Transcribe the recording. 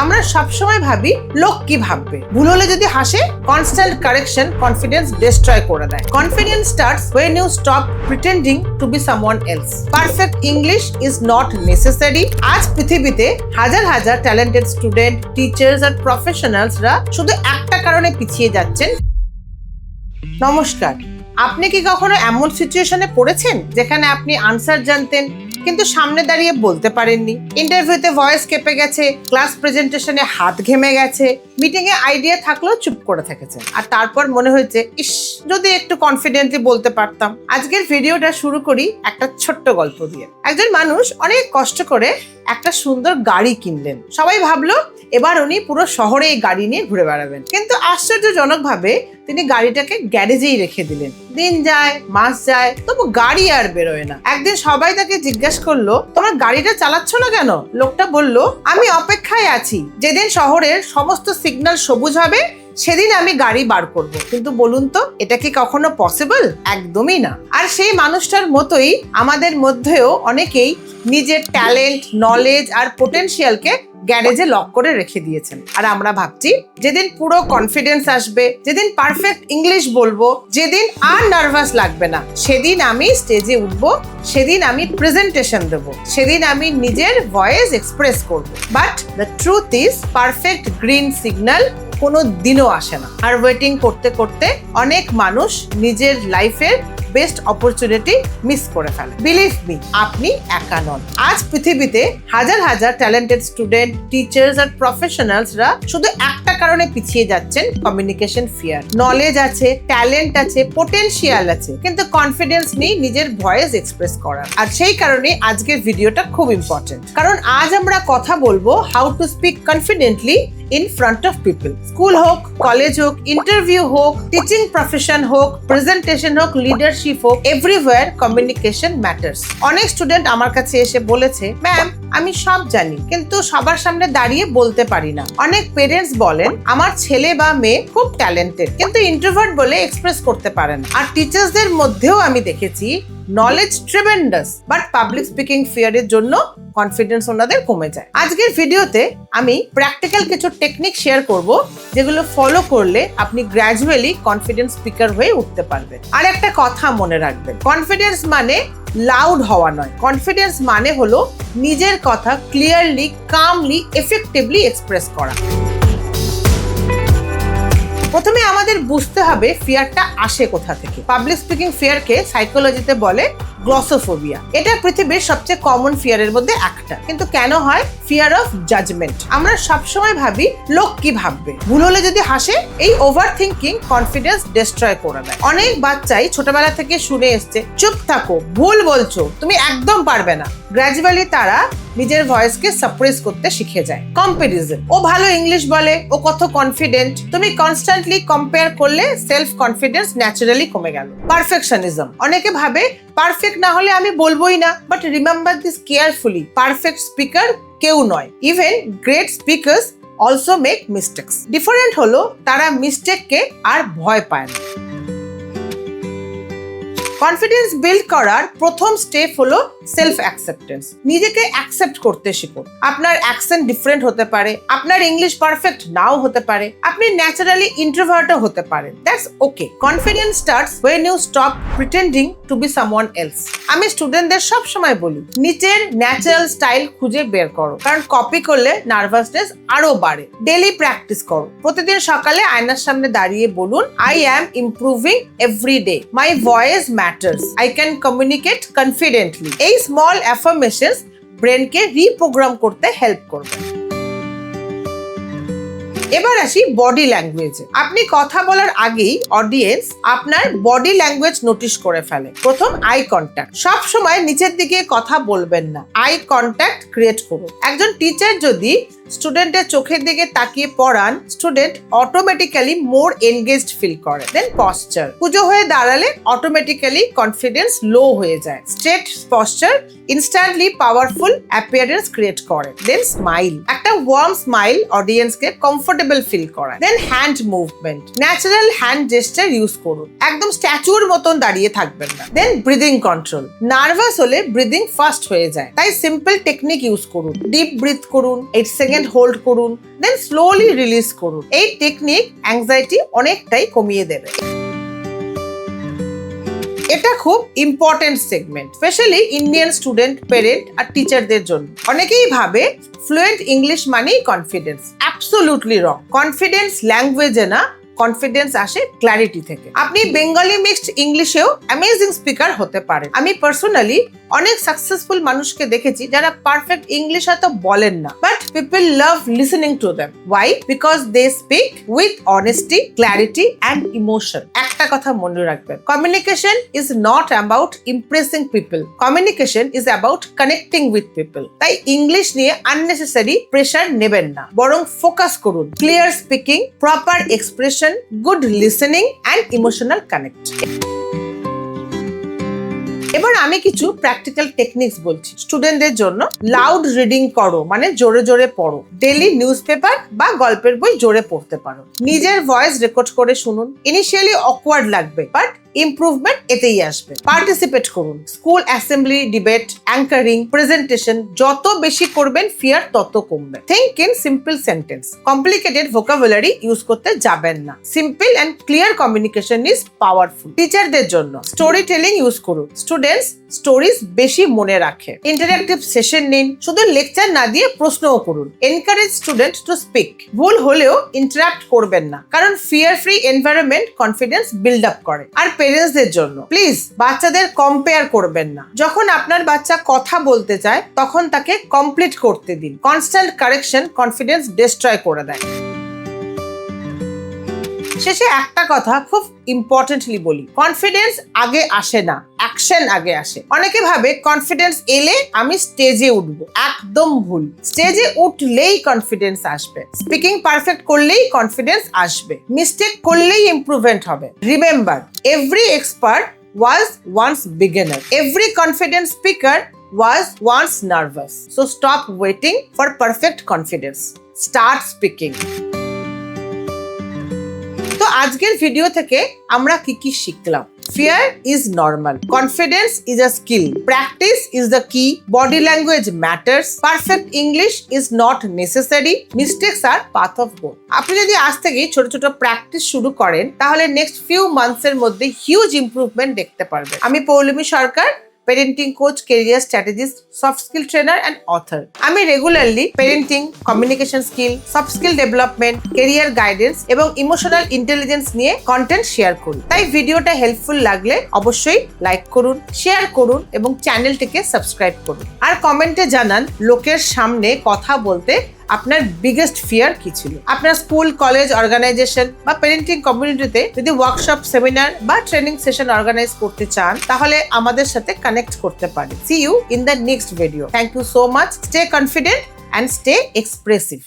আমরা সবসময় ভাবি লোক কি ভাববে, ভুল হলে যদি হাসে, কনস্ট্যান্ট কারেকশন কনফিডেন্স ডিস্ট্রয় করে দেয়। Confidence starts when you stop pretending to be someone else. Perfect English is not necessary. আজ পৃথিবীতে হাজার হাজার ট্যালেন্টেড স্টুডেন্ট, টিচার্স আর প্রফেশনালসরা শুধু একটা কারণে পিছিয়ে যাচ্ছেন। নমস্কার, আপনি কি কখনো এমন সিচুয়েশনে পড়েছেন যেখানে আপনি আনসার জানতেন কিন্তু সামনে দাঁড়িয়ে বলতে পারেননি? ইন্টারভিউতে ভয়েস কেঁপে গেছে, ক্লাস প্রেজেন্টেশনে হাত ঘেমে গেছে, মিটিং এ আইডিয়া থাকলেও চুপ করে থেকেছেন, আর তারপর মনে হয়েছে ইস, যদি একটু কনফিডেন্টলি বলতে পারতাম। আজকের ভিডিওটা শুরু করি একটা ছোট্ট গল্প দিয়ে। একজন মানুষ অনেক কষ্ট করে একটা সুন্দর গাড়ি কিনলেন। সবাই ভাবলো এবার উনি পুরো শহরে এই গাড়ি নিয়ে ঘুরে বেড়াবেন, কিন্তু আশ্চর্যজনকভাবে তিনি গাড়িটাকে গ্যারেজেই রেখে দিলেন। দিন যায়, মাস যায়, তবু গাড়ি আর বেরোয় না। একদিন সবাই তাকে জিজ্ঞাসা করলো, তোমার গাড়িটা চালাচ্ছ না কেন? লোকটা বলল, আমি অপেক্ষায় আছি, যেদিন শহরের সমস্ত সিগন্যাল সবুজ হবে সেদিন আমি গাড়ি বার করব। কিন্তু বলুন তো, এটা কি কখনো পসিবল? একদমই না। আর সেই মানুষটার মতোই আমাদের মধ্যেও অনেকেই নিজের ট্যালেন্ট, নলেজ আর পোটেনশিয়ালকে গ্যারেজে লক করে রেখে দিয়েছেন। আর আমরা ভাবছি যেদিন পুরো কনফিডেন্স আসবে, যেদিন পারফেক্ট ইংলিশ বলবো, যেদিন আর নার্ভাস লাগবে না, সেদিন আমি স্টেজে উঠবো, সেদিন আমি প্রেজেন্টেশন দেবো, সেদিন আমি নিজের ভয়েস এক্সপ্রেস করব। But the truth is, perfect green signal কোনো দিনও আসে না। আর ওয়েটিং করতে করতে অনেক মানুষ নিজের লাইফের বেস্ট অপরচুনিটি মিস করে ফেলে। বিলিভ মি, আপনি একা নন। আজ পৃথিবীতে হাজার হাজার ট্যালেন্টেড স্টুডেন্ট, টিচার্স আর প্রফেশনালসরা শুধু একটা কারণে পিছিয়ে যাচ্ছেন, কমিউনিকেশন ফিয়ার। নলেজ আছে, ট্যালেন্ট আছে, পোটেনশিয়াল আছে, কিন্তু কনফিডেন্স নেই নিজের ভয়েস এক্সপ্রেস করার। আর সেই কারণে আজকের ভিডিওটা খুব ইম্পর্টেন্ট, কারণ আজ আমরা কথা বলবো how to speak confidently in front of people. School হোক, কলেজ হোক, ইন্টারভিউ হোক, টিচিং প্রফেশন হোক, প্রেজেন্টেশন হোক, লিডারশিপ হোক, এভরিওয়্যার কমিউনিকেশন ম্যাটার্স। অনেক স্টুডেন্ট আমার কাছে এসে বলেছে, ম্যাম আমি সব জানি কিন্তু সবার সামনে দাঁড়িয়ে বলতে পারি না। অনেক পেরেন্টস বলেন আমার ছেলে বা মেয়ে খুব ট্যালেন্টেড কিন্তু ইন্ট্রোভার্ট বলে এক্সপ্রেস করতে পারে না। আর টিচার্সদের মধ্যেও আমি দেখেছি knowledge tremendous, but public speaking ফিয়ারের জন্য কনফিডেন্স ওনাদের কমে যায়। আজকের ভিডিওতে আমি প্র্যাকটিক্যাল কিছু টেকনিক শেয়ার করব, যেগুলো ফলো করলে আপনি গ্র্যাজুয়ালি কনফিডেন্স স্পিকার হয়ে উঠতে পারবেন। আর একটা কথা মনে রাখবেন, কনফিডেন্স মানে লাউড হওয়া নয়। কনফিডেন্স মানে হলো নিজের কথা ক্লিয়ারলি, কামলি, এফেক্টিভলি এক্সপ্রেস করা। প্রথমে আমাদের বুঝতে হবে ফিয়ারটা আসে কোথা থেকে। পাবলিক স্পিকিং ফিয়ারকে সাইকোলজিতে বলে গ্লসোফোবিয়া। এটা পৃথিবীর সবচেয়ে কমন ফিয়ারের মধ্যে একটা। কিন্তু কেন হয়? Fear of judgement. আমরা সবসময় ভাবি লোক কি ভাববে, ভুল হলে যদি হাসে। এই ওভার থিঙ্কিং কনফিডেন্স ডিস্ট্রয় করে দেয়। অনেক বাচ্চাই ছোটবেলা থেকে শুনে এসছে, চুপ থাকো, ভুল বলছো, তুমি একদম পারবে না। গ্র্যাজুয়ালি তারা নিজের ভয়েসকে সাপ্রেস করতে শিখে যায়। কম্প্যারিজন, ও ভালো ইংলিশ বলে, ও কত কনফিডেন্ট। তুমি কনস্ট্যান্টলি কম্পেয়ার করলে সেলফ কনফিডেন্স ন্যাচারালি কমে গেল। পারফেকশনিজম, অনেকে ভাবে পারফেক্ট না হলে আমি বলবোই না। But remember this carefully, perfect speaker কেউ নয়। Even great speakers also make mistakes. Different হলো তারা মিস্টেককে আর ভয় পায় না। কনফিডেন্স বিল্ড করার প্রথম স্টেপ হলো সেলফ অ্যাকসেপ্টেন্স। নিজেকে অ্যাকসেপ্ট করতে শিখুন। আপনার অ্যাকসেন্ট ডিফারেন্ট হতে পারে, আপনার ইংলিশ পারফেক্ট নাও হতে পারে, আপনি ন্যাচারালি ইন্ট্রোভার্টও হতে পারেন। That's okay. Confidence starts when you stop pretending to be someone else. আমি স্টুডেন্টদের সব সময় বলি, নিজের ন্যাচারাল স্টাইল খুঁজে বের করো, কারণ কপি করলে নার্ভাসনেস আরো বাড়ে। ডেইলি প্র্যাকটিস করো। প্রতিদিন সকালে আয়নার সামনে দাঁড়িয়ে বলুন, I am improving every day, my voice matters, I can communicate confidently. এই স্মল অ্যাফার্মেশনস ব্রেনকে রিপ্রোগ্রাম করতে হেল্প করবে। এবার আসি বডি ল্যাঙ্গুয়েজে। আপনি কথা বলার আগেই অডিয়েন্স আপনার বডি ল্যাঙ্গুয়েজ নোটিশ করে ফেলে। প্রথম আই কন্ট্যাক্ট। সব সময় নিচের দিকে কথা বলবেন না, আই কন্ট্যাক্ট ক্রিয়েট করুন। একজন টিচার যদি স্টুডেন্টের চোখের দিকে তাকিয়ে পড়ান, student automatically more engaged feel করে। Then posture. পুজো হয়ে দাঁড়ালে অটোমেটিক্যালি কনফিডেন্স লো হয়ে যায়। Straight posture instantly powerful appearance create করে। Then smile. একটা ওয়ার্ম স্মাইল অডিয়েন্সকে কমফোর্টেবল ফিল করায়। Then hand movement. Natural hand gesture use করুন। একদম স্ট্যাচুর মতন দাঁড়িয়ে থাকবেন না। Then breathing control. নার্ভাস হলে ব্রিদিং ফাস্ট হয়ে যায়, তাই সিম্পল টেকনিক ইউজ করুন। ডিপ ব্রিথ করুন, 8 সেকেন্ড সেকেন্ড হোল্ড করুন, দেন স্লোলি রিলিজ করুন। এই টেকনিক অ্যাংজাইটি অনেকটাই কমিয়ে দেবে। এটা খুব important segment, specially Indian student, parent আর টিচারদের জন্য। অনেকেই ভাবে ফ্লুয়েন্ট ইংলিশ মানেই কনফিডেন্স। Absolutely wrong. কনফিডেন্স ল্যাঙ্গুয়েজে না, কনফিডেন্স আসে ক্ল্যারিটি থেকে। আপনি বেঙ্গলি মিক্সড ইংলিশেও অ্যামেজিং স্পিকার হতে পারেন। আমি পার্সোনালি অনেক সাকসেসফুল মানুষকে দেখেছি যারা পারফেক্ট ইংলিশ হয়তো বলেন না, but people love listening to them. Why? Because they speak with honesty, clarity and emotion. একটা কথা মনে রাখবেন, communication is not about impressing people, communication is about connecting with people. তাই ইংলিশ নিয়ে আননেসেসারি প্রেশার নেবেন না, বরং ফোকাস করুন clear speaking, proper expression, good listening and emotional connect. এবার আমি কিছু প্র্যাকটিক্যাল টেকনিক্স বলছি স্টুডেন্টদের জন্য। লাউড রিডিং করো, মানে জোরে জোরে পড়ো। ডেইলি নিউজ পেপার বা গল্পের বই জোরে পড়তে পারো। নিজের ভয়েস রেকর্ড করে শুনুন। ইনিশিয়ালি অকওয়ার্ড লাগবে, বাট ইমপ্রুভমেন্ট এতেই আসবে। পার্টিসিপেট করুন। School assembly, debate, anchoring, presentation যত বেশি করবেন ফিয়ার তত কমবে। Think in simple sentence. Complicated vocabulary use করতে যাবেন না। Simple and clear communication is powerful. টিচারদের জন্য স্টোরি টেলিং ইউজ করুন। স্টুডেন্টস স্টোরিজ বেশি মনে রাখে। ইন্টারঅ্যাক্টিভ সেশন নিন। শুধু লেকচার না দিয়ে প্রশ্নও করুন। Encourage student to speak. ভুল হলেও ইন্টারাপ্ট করবেন না, কারণ fear free environment confidence build up করে। আর পেরেন্টসদের জন্য প্লিজ বাচ্চাদের কম্পেয়ার করবেন না। যখন আপনার বাচ্চা কথা বলতে চায় তখন তাকে কমপ্লিট করতে দিন। কনস্ট্যান্ট কারেকশন কনফিডেন্স ডিস্ট্রয় করে দেয়। শেষে একটা কথা খুব ইম্পর্টেন্টলি বলি, কনফিডেন্স আগে আসে না, অ্যাকশন আগে আসে। অনেকে ভাবে কনফিডেন্স এলে আমি স্টেজে উঠবো। একদম ভুল। স্টেজে উঠলেই কনফিডেন্স আসবে। স্পিকিং পারফেক্ট করলেই কনফিডেন্স আসবে। মিস্টেক করলেই ইমপ্রুভমেন্ট হবে। Remember, every expert was once beginner. Every confident speaker was once nervous. So stop waiting for perfect confidence. Start speaking. তো আজকের ভিডিও থেকে আমরা কি শিখলাম? Fear is normal. Confidence is a skill. Practice is the key. Body language matters. Perfect English is not necessary. Mistakes are part of growth. আপনি যদি আজ থেকেই ছোট ছোট প্র্যাকটিস শুরু করেন তাহলে নেক্সট ফিউ মান্থস এর মধ্যে হিউজ ইমপ্রুভমেন্ট দেখতে পারবেন। আমি Poulami Sarkar, parenting coach, career strategist, soft skill trainer and author. আমি regularly parenting, communication skill, soft skill development, career guidance এবং ইমোশনাল ইন্টেলিজেন্স নিয়ে কন্টেন্ট শেয়ার করি। তাই ভিডিওটা হেল্পফুল লাগলে অবশ্যই লাইক করুন, শেয়ার করুন এবং চ্যানেলটিকে সাবস্ক্রাইব করুন। আর কমেন্টে জানান লোকের সামনে কথা বলতে আপনার বিগেস্ট ফিয়ার কি ছিল। আপনার স্কুল, কলেজ, অর্গানাইজেশন বা পেরেন্টিং কমিউনিটিতে যদি ওয়ার্কশপ, সেমিনার বা ট্রেনিং সেশন অর্গানাইজ করতে চান তাহলে আমাদের সাথে কানেক্ট করতে পারেন। See you in the next video. Thank you so much. Stay confident and stay expressive.